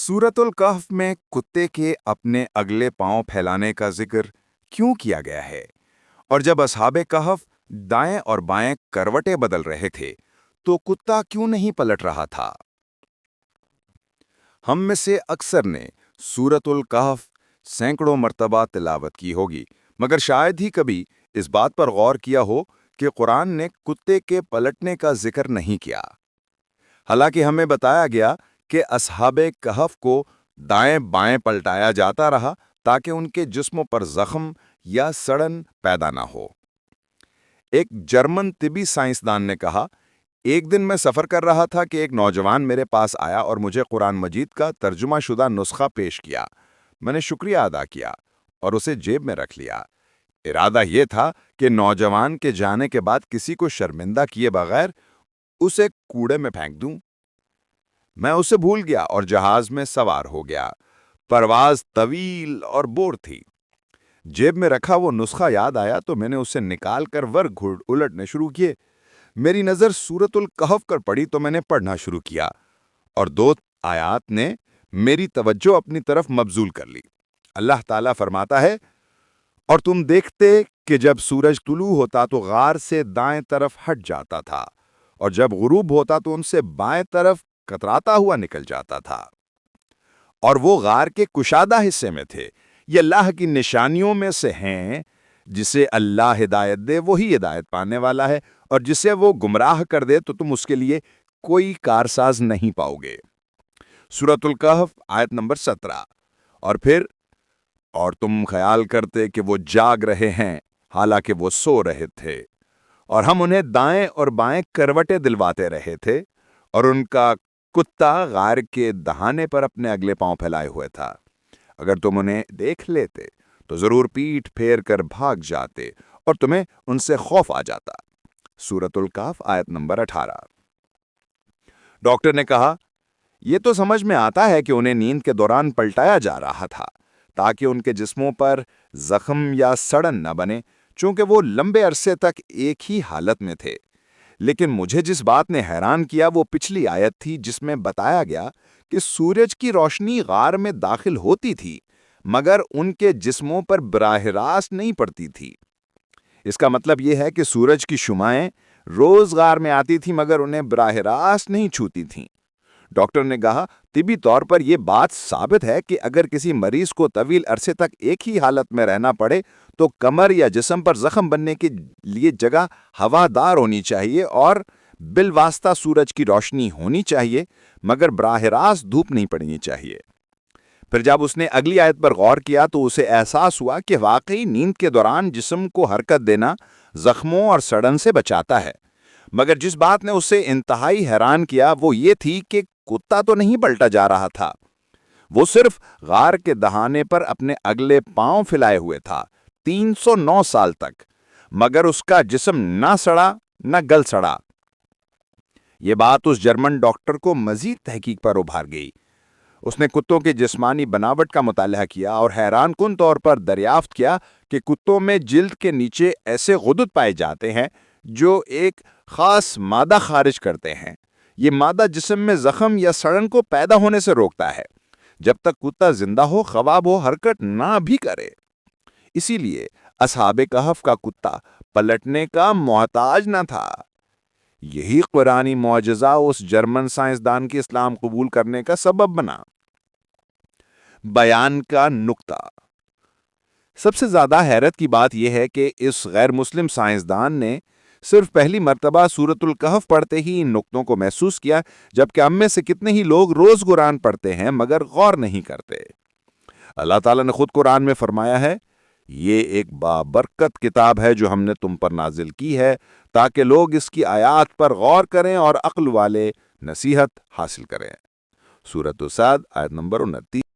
सूरतुल कहफ में कुत्ते के अपने अगले पांव फैलाने का जिक्र क्यों किया गया है? और जब असहाबे कहफ दाएं और बाएं करवटें बदल रहे थे तो कुत्ता क्यों नहीं पलट रहा था? हम में से अक्सर ने सूरतुल कहफ सैकड़ों मर्तबा तिलावत की होगी, मगर शायद ही कभी इस बात पर गौर किया हो कि कुरान ने कुत्ते के पलटने का जिक्र नहीं किया। हालांकि हमें बताया गया कि असहाबे कहफ को दाएं बाएं पलटाया जाता रहा ताकि उनके जिस्मों पर जख्म या सड़न पैदा ना हो। एक जर्मन तिबी साइंसदान ने कहा, एक दिन मैं सफ़र कर रहा था कि एक नौजवान मेरे पास आया और मुझे कुरान मजीद का तर्जुमा शुदा नुस्खा पेश किया। मैंने शुक्रिया अदा किया और उसे जेब में रख लिया। इरादा यह था कि नौजवान के जाने के बाद किसी को शर्मिंदा किए बगैर उसे कूड़े में फेंक दूं। मैं उसे भूल गया और जहाज में सवार हो गया। परवाज तवील और बोर थी। जेब में रखा वो नुस्खा याद आया तो मैंने उसे निकाल कर वर्ग उलटने शुरू किए। मेरी नजर सूरतुल कहफ पर पड़ी तो मैंने पढ़ना शुरू किया और दो आयात ने मेरी तवज्जो अपनी तरफ मबजूल कर ली। अल्लाह ताला फरमाता है, और तुम देखते कि जब सूरज तुलू होता तो गार से दाएं तरफ हट जाता था और जब गुरूब होता तो उनसे बाएं तरफ कतराता हुआ निकल जाता था, और वो गार के कुशादा हिस्से में थे। ये अल्लाह की निशानियों में से हैं। जिसे अल्लाह हिदायत दे वही हिदायत पाने वाला है, और जिसे वो गुमराह कर दे तो तुम उसके लिए कोई कारसाज नहीं पाओगे। सूरतुल कहफ आयत नंबर 17। और फिर, और तुम ख्याल करते कि वो जाग रहे हैं हालांकि वो सो रहे थे, और हम उन्हें दाएं और बाएं करवटें दिलवाते रहे थे, और उनका कुत्ता गार के दहाने पर अपने अगले पांव फैलाए हुए था। अगर तुम उन्हें देख लेते तो जरूर पीठ फेर कर भाग जाते और तुम्हें उनसे खौफ आ जाता। सूरतुल कहफ आयत नंबर 18। डॉक्टर ने कहा, यह तो समझ में आता है कि उन्हें नींद के दौरान पलटाया जा रहा था ताकि उनके जिस्मों पर जख्म या सड़न न बने, चूंकि वो लंबे अरसे तक एक ही हालत में थे। लेकिन मुझे जिस बात ने हैरान किया वो पिछली आयत थी जिसमें बताया गया कि सूरज की रोशनी गार में दाखिल होती थी मगर उनके जिस्मों पर बराह रास्त नहीं पड़ती थी। इसका मतलब यह है कि सूरज की शुमाएं रोज गार में आती थी मगर उन्हें बराह रास्त नहीं छूती थीं। डॉक्टर ने कहा, तिबी तौर पर यह बात साबित है कि अगर किसी मरीज को तवील अरसे तक एक ही हालत में रहना पड़े तो कमर या जिस्म पर जख्म बनने के लिए जगह हवादार होनी चाहिए और बिलवास्ता सूरज की रोशनी होनी चाहिए, मगर बराह रास्त धूप नहीं पड़नी चाहिए। फिर जब उसने अगली आयत पर गौर किया तो उसे एहसास हुआ कि वाकई नींद के दौरान जिस्म को हरकत देना जख्मों और सड़न से बचाता है। मगर जिस बात ने उसे इंतहाई हैरान किया वो ये थी कि कुत्ता तो नहीं पलटा जा रहा था। वो सिर्फ गार के दहाने पर अपने अगले पांव फैलाए हुए था 309 साल तक, मगर उसका जिस्म ना सड़ा न गल सड़ा। ये बात उस जर्मन डॉक्टर को मजीद तहकीक पर उभार गई। उसने कुत्तों की जिस्मानी बनावट का मुताला किया और हैरान कुन तौर पर दरियाफ्त किया कि कुत्तों में जिल्द के नीचे ऐसे गुदुद पाए जाते हैं जो एक खास मादा खारिज करते हैं। ये मादा जिस्म में जख्म या सड़न को पैदा होने से रोकता है जब तक कुत्ता जिंदा हो, ख्वाब हो, हरकत ना भी करे। इसीलिए असहाबे कहफ का कुत्ता पलटने का मोहताज न था। यही कुरानी मौजज़ा उस जर्मन साइंसदान के इस्लाम कबूल करने का सबब बना। बयान का नुक्ता। सबसे ज्यादा हैरत की बात यह है कि इस गैर मुस्लिम साइंसदान ने सिर्फ पहली मर्तबा सूरतुल कहफ पढ़ते ही इन नुक्तों को महसूस किया, जबकि हम में से कितने ही लोग रोज कुरान पढ़ते हैं मगर गौर नहीं करते। अल्लाह ताला ने खुद कुरान में फरमाया है, ये एक बाबरकत किताब है जो हमने तुम पर नाजिल की है ताकि लोग इसकी आयात पर गौर करें और अक्ल वाले नसीहत हासिल करें। सूरत साद आयत नंबर 29।